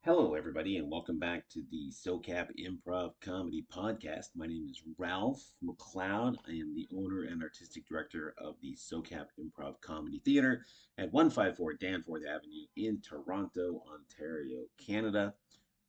Hello, everybody, and welcome back to the SoCap Improv Comedy Podcast. My name is Ralph McLeod. I am the owner and artistic director of the SoCap Improv Comedy Theater at 154 Danforth Avenue in Toronto, Ontario, Canada.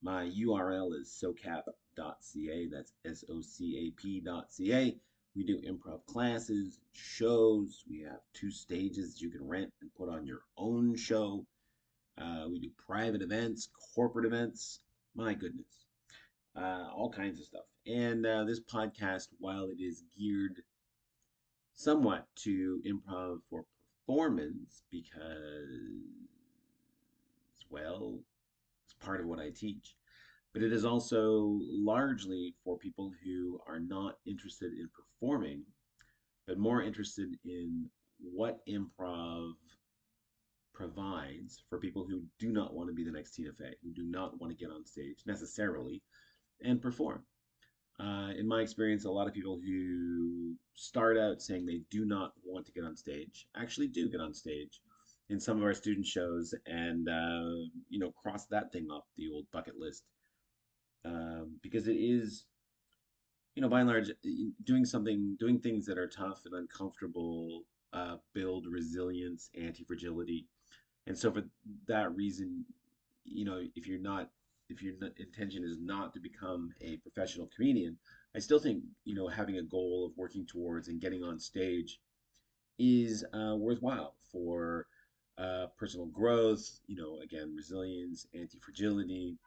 My URL is socap.ca. That's SOCAP.ca. We do improv classes, shows. We have two stages you can rent and put on your own show. We do private events, corporate events. My goodness, all kinds of stuff. And this podcast, while it is geared somewhat to improv for performance, because, well, it's part of what I teach, but it is also largely for people who are not interested in performing, but more interested in what improv provides for people who do not want to be the next Tina Fey, who do not want to get on stage necessarily and perform. In my experience, a lot of people who start out saying they do not want to get on stage actually do get on stage in some of our student shows and cross that thing off the old bucket list, because it is, by and large, doing things that are tough and uncomfortable build resilience, anti-fragility. And so for that reason, if your intention is not to become a professional comedian, I still think, having a goal of working towards and getting on stage is worthwhile for personal growth, again, resilience, anti-fragility,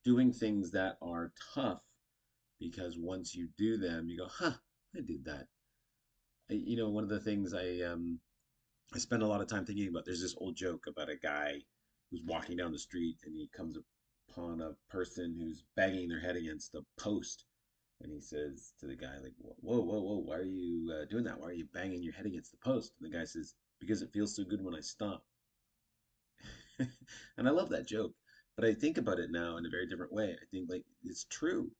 doing things that are tough, because once you do them, you go, huh, I did that. One of the things I spend a lot of time thinking about. There's this old joke about a guy who's walking down the street and he comes upon a person who's banging their head against a post. And he says to the guy, like, whoa, whoa, whoa, why are you doing that? Why are you banging your head against the post? And the guy says, because it feels so good when I stop. And I love that joke. But I think about it now in a very different way. I think, like, it's true.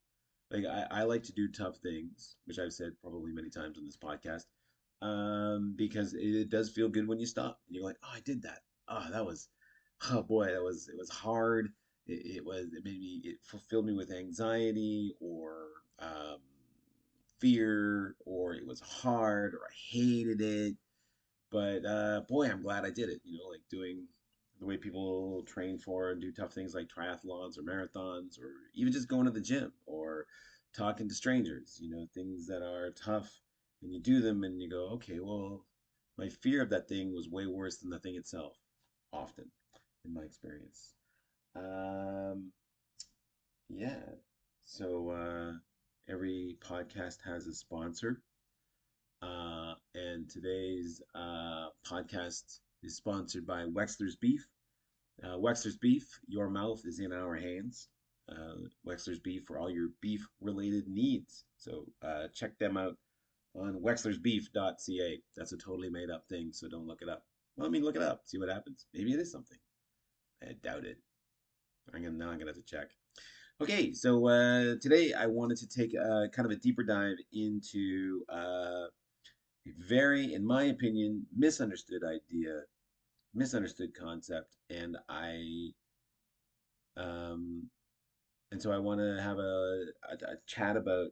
Like, I like to do tough things, which I've said probably many times on this podcast, because it does feel good when you stop. And you're like, oh, I did that. Oh, that was, oh boy, it was hard. It fulfilled me with anxiety or fear, or it was hard, or I hated it. But boy, I'm glad I did it. Like doing the way people train for and do tough things like triathlons or marathons, or even just going to the gym or talking to strangers, things that are tough, and you do them and you go, okay, well, my fear of that thing was way worse than the thing itself, often, in my experience. Um, yeah. So every podcast has a sponsor. And today's podcast is sponsored by Wexler's Beef. Wexler's Beef, your mouth is in our hands. Wexler's Beef for all your beef related needs. So check them out on wexlersbeef.ca. That's a totally made up thing, so don't look it up. Well, I mean, look it up, see what happens. Maybe it is something. I doubt it. Now I'm gonna have to check. Okay, so today I wanted to take kind of a deeper dive into a very, in my opinion, misunderstood idea, misunderstood concept, um, and so I want to have a chat about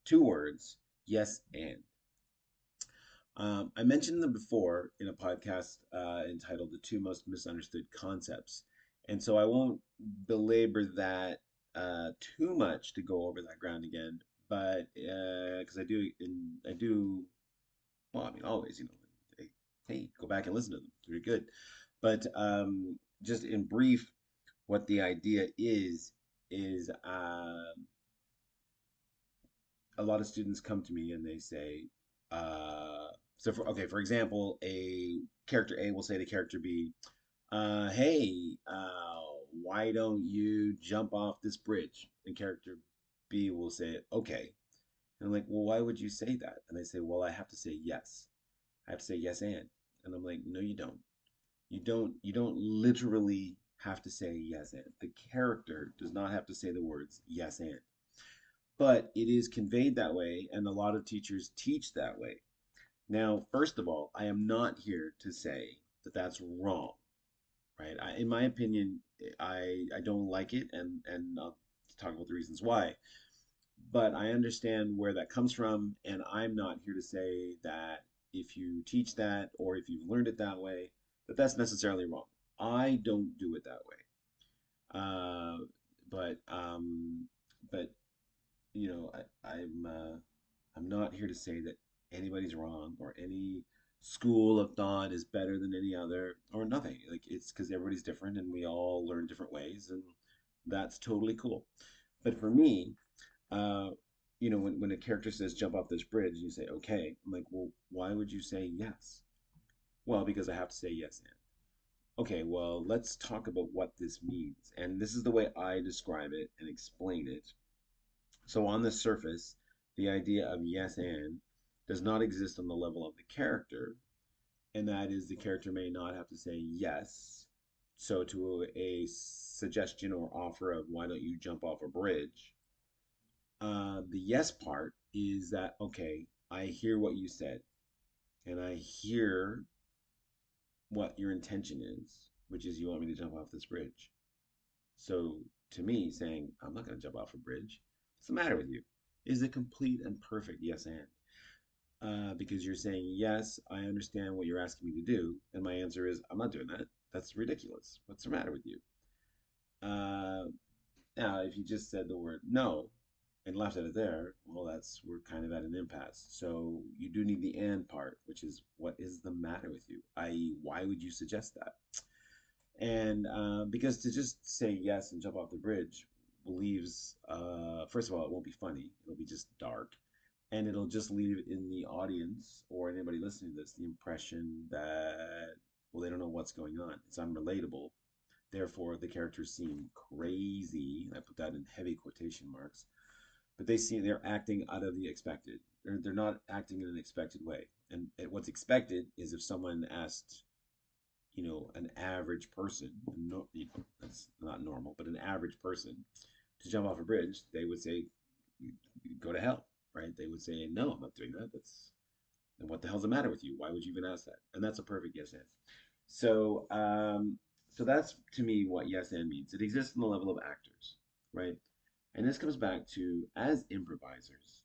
two words: yes and. I mentioned them before in a podcast entitled "The Two Most Misunderstood Concepts," and so I won't belabor that too much to go over that ground again. But because I do, well, I mean, always, hey, go back and listen to them. They're good. But just in brief, what the idea is a lot of students come to me and they say, for example, a character A will say to character B, hey, why don't you jump off this bridge? And character B will say, okay. And I'm like, well, why would you say that? And they say, well, I have to say yes. I have to say yes and. And I'm like, no, you don't. You don't literally have to say yes and. The character does not have to say the words yes and. But it is conveyed that way, and a lot of teachers teach that way. Now, first of all, I am not here to say that that's wrong. right? In my opinion, I don't like it, and I'll talk about the reasons why. But I understand where that comes from, and I'm not here to say that if you teach that or if you've learned it that way, that that's necessarily wrong. I don't do it that way. Uh, but but you know, I'm not here to say that anybody's wrong or any school of thought is better than any other or nothing. Like it's because everybody's different and we all learn different ways, and that's totally cool. But for me, uh, when a character says jump off this bridge, you say okay. I'm like, well, why would you say yes? Well, because I have to say yes and. Okay, well, let's talk about what this means. And this is the way I describe it and explain it. So, on the surface, the idea of yes and does not exist on the level of the character, and that is the character may not have to say yes. So, to a suggestion or offer of why don't you jump off a bridge, the yes part is that, okay, I hear what you said, and I hear what your intention is, which is you want me to jump off this bridge. So to me, saying, I'm not going to jump off a bridge, what's the matter with you? Is a complete and perfect yes and. Because you're saying, yes, I understand what you're asking me to do. And my answer is, I'm not doing that. That's ridiculous. What's the matter with you? Uh, Now, if you just said the word no and left it there, well, we're kind of at an impasse. So you do need the and part, which is what is the matter with you? I.e., why would you suggest that? And because to just say yes and jump off the bridge leaves, first of all, it won't be funny. It'll be just dark. And it'll just leave in the audience or anybody listening to this the impression that, well, they don't know what's going on. It's unrelatable. Therefore, the characters seem crazy. I put that in heavy quotation marks. But they're acting out of the expected. They're not acting in an expected way. And what's expected is if someone asked an average person, no, that's not normal, but an average person to jump off a bridge, they would say, go to hell, right? They would say, no, I'm not doing that. And what the hell's the matter with you? Why would you even ask that? And that's a perfect yes and. So, so that's to me what yes and means. It exists on the level of actors, right? And this comes back to as improvisers,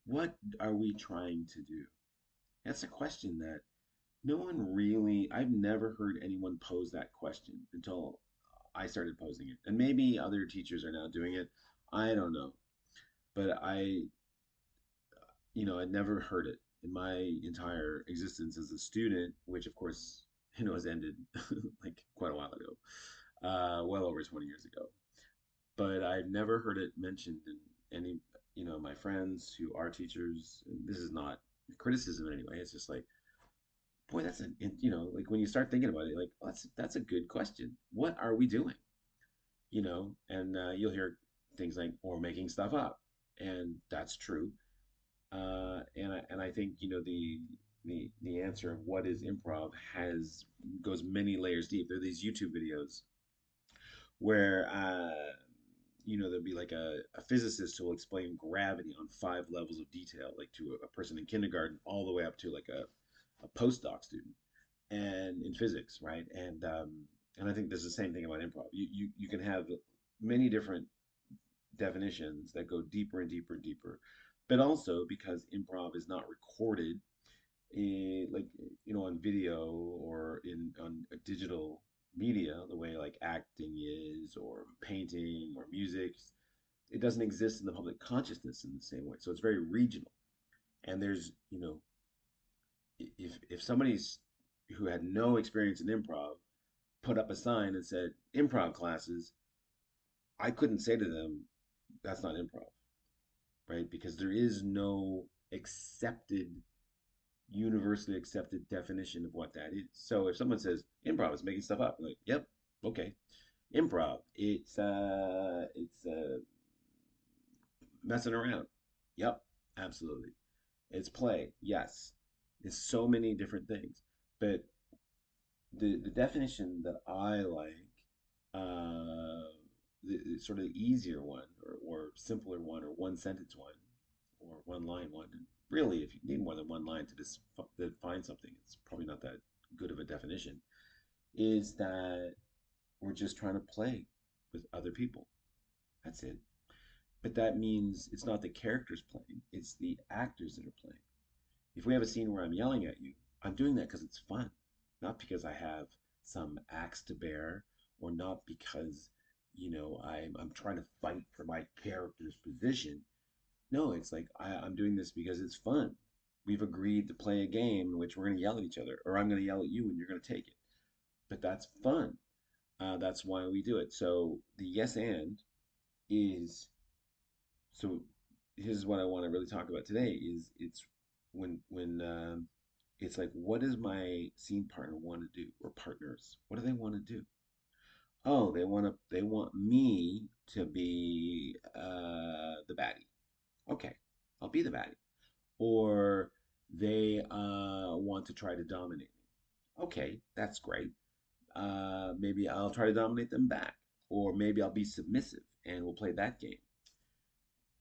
what are we trying to do? That's a question that no one really, I've never heard anyone pose that question until I started posing it. And maybe other teachers are now doing it. I don't know. But I'd never heard it in my entire existence as a student, which of course, has ended like quite a while ago, well over 20 years ago. But I've never heard it mentioned in any, my friends who are teachers. And this is not criticism in any way. It's just like, boy, like when you start thinking about it, like, oh, that's a good question. What are we doing? And you'll hear things like, or making stuff up, and that's true. And I think the answer of what is improv has goes many layers deep. There are these YouTube videos where there'll be like a physicist who will explain gravity on 5 levels of detail, like to a person in kindergarten all the way up to like a postdoc student and in physics, right? And I think there's the same thing about improv. You can have many different definitions that go deeper and deeper and deeper, but also because improv is not recorded like on video or in on a digital media the way like acting is or painting or music. It doesn't exist in the public consciousness in the same way, so it's very regional. And there's if somebody's who had no experience in improv put up a sign and said improv classes, I couldn't say to them, that's not improv, right? Because there is no accepted, universally accepted definition of what that is. So if someone says improv is making stuff up, I'm like, yep, okay. Improv, it's messing around. Yep, absolutely. It's play. Yes. It's so many different things. But the definition that I like, the sort of the easier one or simpler one or one sentence one or one line one. And really, if you need more than one line to define something, it's probably not that good of a definition. is that we're just trying to play with other people. That's it. But that means it's not the characters playing, it's the actors that are playing. If we have a scene where I'm yelling at you, I'm doing that because it's fun, not because I have some axe to bear, or not because, I'm trying to fight for my character's position. No, it's like I'm doing this because it's fun. We've agreed to play a game in which we're going to yell at each other, or I'm going to yell at you and you're going to take it. But that's fun. That's why we do it. So the yes and is so. Here's what I want to really talk about today: is it's when it's like, what does my scene partner want to do, or partners? What do they want to do? Oh, they want me to be the baddie. Okay, I'll be the baddie. Or they want to try to dominate me. Okay, that's great. Maybe I'll try to dominate them back, or maybe I'll be submissive and we'll play that game.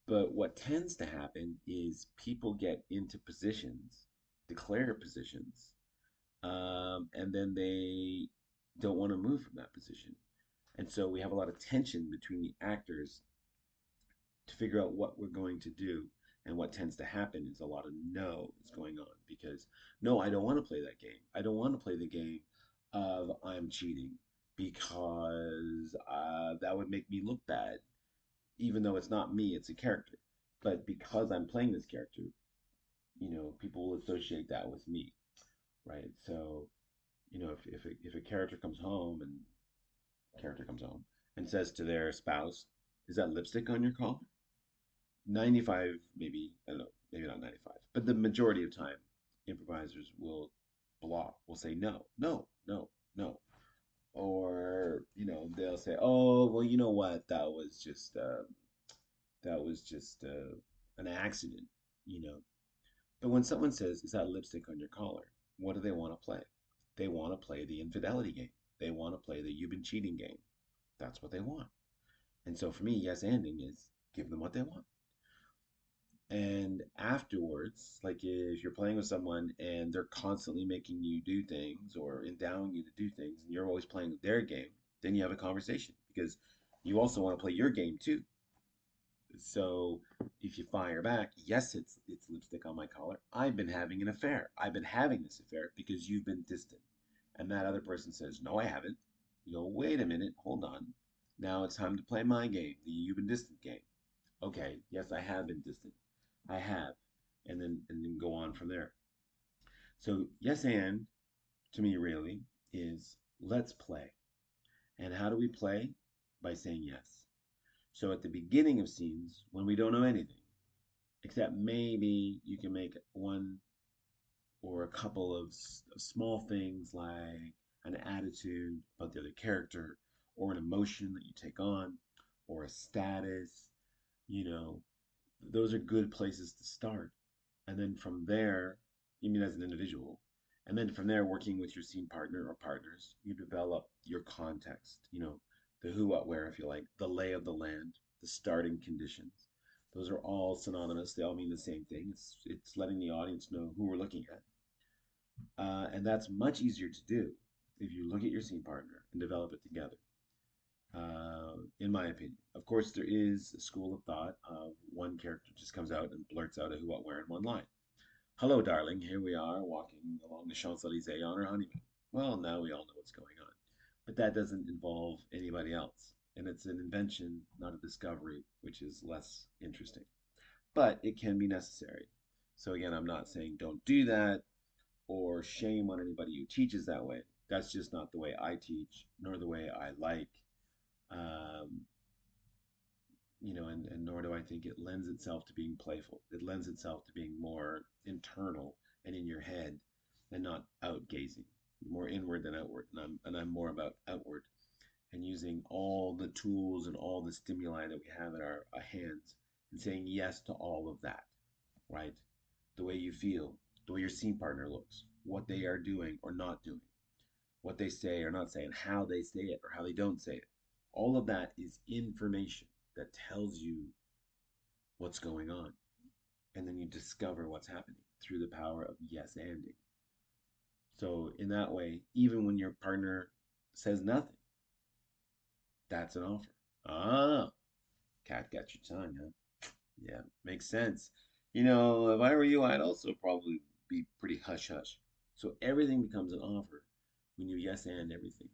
But what tends to happen is people get into positions, declare positions, and then they don't want to move from that position. And so we have a lot of tension between the actors to figure out what we're going to do. And what tends to happen is a lot of no is going on because no, I don't want to play that game. I don't want to play the game of I'm cheating because that would make me look bad, even though it's not me, it's a character. But because I'm playing this character, people will associate that with me, right? So, if a character comes home and says to their spouse, "Is that lipstick on your collar?" 95, maybe, I don't know, maybe not 95, but the majority of time, improvisers will say no, no, no, no. Or, they'll say, oh, well, you know what? That was just an accident, you know. But when someone says, is that lipstick on your collar? What do they want to play? They want to play the infidelity game. They want to play the you've been cheating game. That's what they want. And so for me, yes anding is give them what they want. And afterwards, like if you're playing with someone and they're constantly making you do things or endowing you to do things, and you're always playing their game, then you have a conversation because you also want to play your game too. So if you fire back, yes, it's lipstick on my collar. I've been having an affair. I've been having this affair because you've been distant. And that other person says, no, I haven't. You go, wait a minute, hold on. Now it's time to play my game, the you've been distant game. Okay, yes, I have been distant. I have. And then go on from there. So yes and to me really is let's play. And how do we play? By saying yes. So at the beginning of scenes, when we don't know anything, except maybe you can make one or a couple of small things like an attitude about the other character, or an emotion that you take on, or a status, you know, those are good places to start. And then from there, you mean as an individual, and then from there, working with your scene partner or partners, you develop your context, the who, what, where, if you like, the lay of the land, the starting conditions. Those are all synonymous. They all mean the same thing. It's letting the audience know who we're looking at. And that's much easier to do if you look at your scene partner and develop it together, in my opinion. Of course, there is a school of thought of one character just comes out and blurts out a who, what, where in one line. Hello, darling. Here we are walking along the Champs Elysees on our honeymoon. Well, now we all know what's going on. But that doesn't involve anybody else. And it's an invention, not a discovery, which is less interesting. But it can be necessary. So, again, I'm not saying don't do that or shame on anybody who teaches that way. That's just not the way I teach, nor the way I like. Um, and nor do I think it lends itself to being playful. It lends itself to being more internal and in your head and not out gazing, more inward than outward. And I'm more about outward and using all the tools and all the stimuli that we have at our hands and saying yes to all of that, right? The way you feel, the way your scene partner looks, what they are doing or not doing, what they say or not say, and how they say it or how they don't say it. All of that is information that tells you what's going on. And then you discover what's happening through the power of yes anding. So, in that way, even when your partner says nothing, that's an offer. Ah, cat got your tongue, huh? Yeah, makes sense. If I were you, I'd also probably be pretty hush hush. So everything becomes an offer when you yes and everything.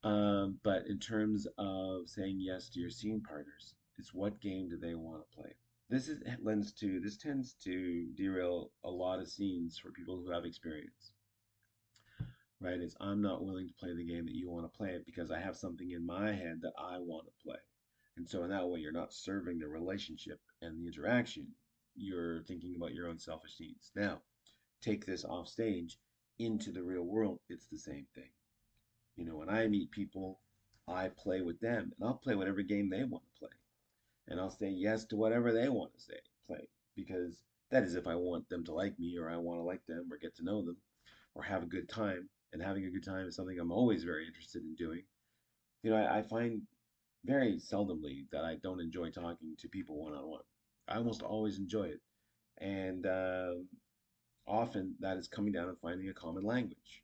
But in terms of saying yes to your scene partners, it's what game do they want to play? This tends to derail a lot of scenes for people who have experience, right? It's I'm not willing to play the game that you want to play because I have something in my head that I want to play. And so in that way, you're not serving the relationship and the interaction. You're thinking about your own selfish needs. Now, take this off stage into the real world, it's the same thing. When I meet people, I play with them and I'll play whatever game they want to play. And I'll say yes to whatever they want to say, play. Because that is if I want them to like me or I want to like them or get to know them or have a good time. And having a good time is something I'm always very interested in doing. I find very seldomly that I don't enjoy talking to people one on one. I almost always enjoy it. And often that is coming down and finding a common language.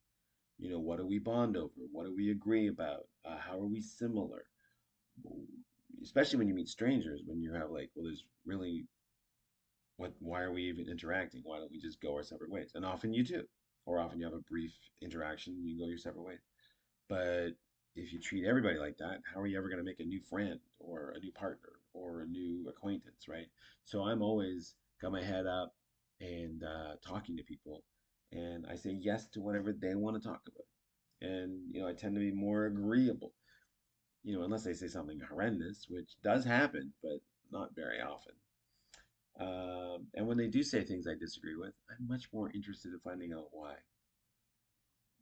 What do we bond over? What do we agree about? How are we similar? Especially when you meet strangers, when you have like, well, there's really why are we even interacting? Why don't we just go our separate ways? And often you do, or often you have a brief interaction and you go your separate ways. But if you treat everybody like that, how are you ever going to make a new friend or a new partner or a new acquaintance, right? So I'm always got my head up and talking to people, and I say yes to whatever they want to talk about. And I tend to be more agreeable, unless they say something horrendous, which does happen, but not very often. And when they do say things I disagree with, I'm much more interested in finding out why.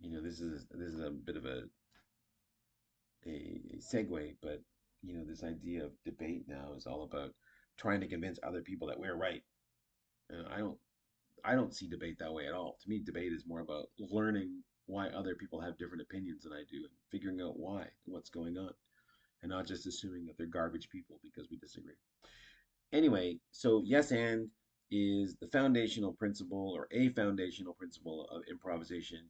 This is a bit of a segue, but this idea of debate now is all about trying to convince other people that we're right. And I don't see debate that way at all. To me, debate is more about learning why other people have different opinions than I do and figuring out why and what's going on, and not just assuming that they're garbage people because we disagree. Anyway, so yes and is the foundational principle or a foundational principle of improvisation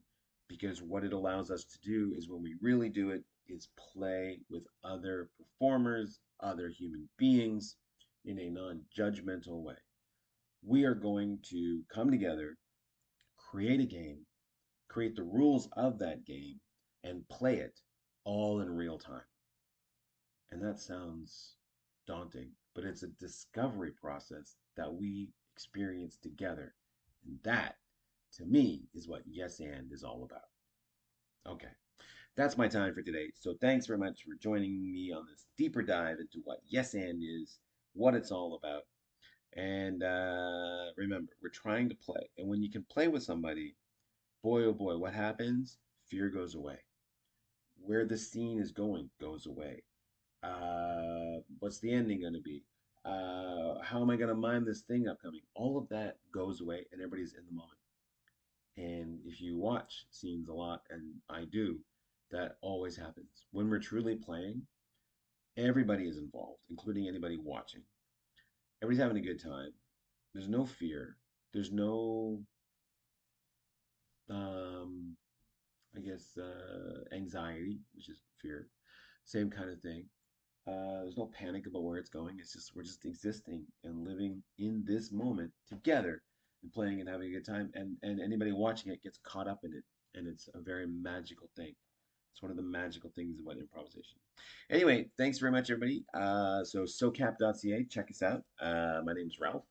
because what it allows us to do is when we really do it is play with other performers, other human beings in a non-judgmental way. We are going to come together, create a game, create the rules of that game, and play it all in real time. And that sounds daunting, but it's a discovery process that we experience together. And that, to me, is what Yes and is all about. Okay, that's my time for today. So thanks very much for joining me on this deeper dive into what Yes and is, what it's all about. And remember, we're trying to play. And when you can play with somebody, boy, oh boy, what happens? Fear goes away. Where the scene is going goes away. What's the ending going to be? How am I going to mime this thing upcoming? All of that goes away and everybody's in the moment. And if you watch scenes a lot, and I do, that always happens. When we're truly playing, everybody is involved, including anybody watching. Everybody's having a good time. There's no fear. There's no, um, I guess, anxiety, which is fear. Same kind of thing. There's no panic about where it's going. It's just we're just existing and living in this moment together and playing and having a good time. And anybody watching it gets caught up in it, and it's a very magical thing. It's one of the magical things about improvisation. Anyway, thanks very much, everybody. So socap.ca, check us out. My name is Ralph.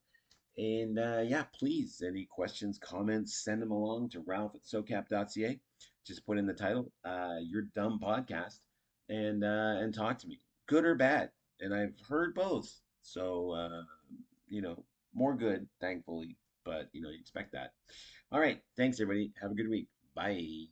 And yeah, please, any questions, comments, send them along to Ralph at socap.ca. Just put in the title, Your Dumb Podcast, and talk to me, good or bad. And I've heard both. So, you know, more good, thankfully, but you expect that. All right. Thanks, everybody. Have a good week. Bye.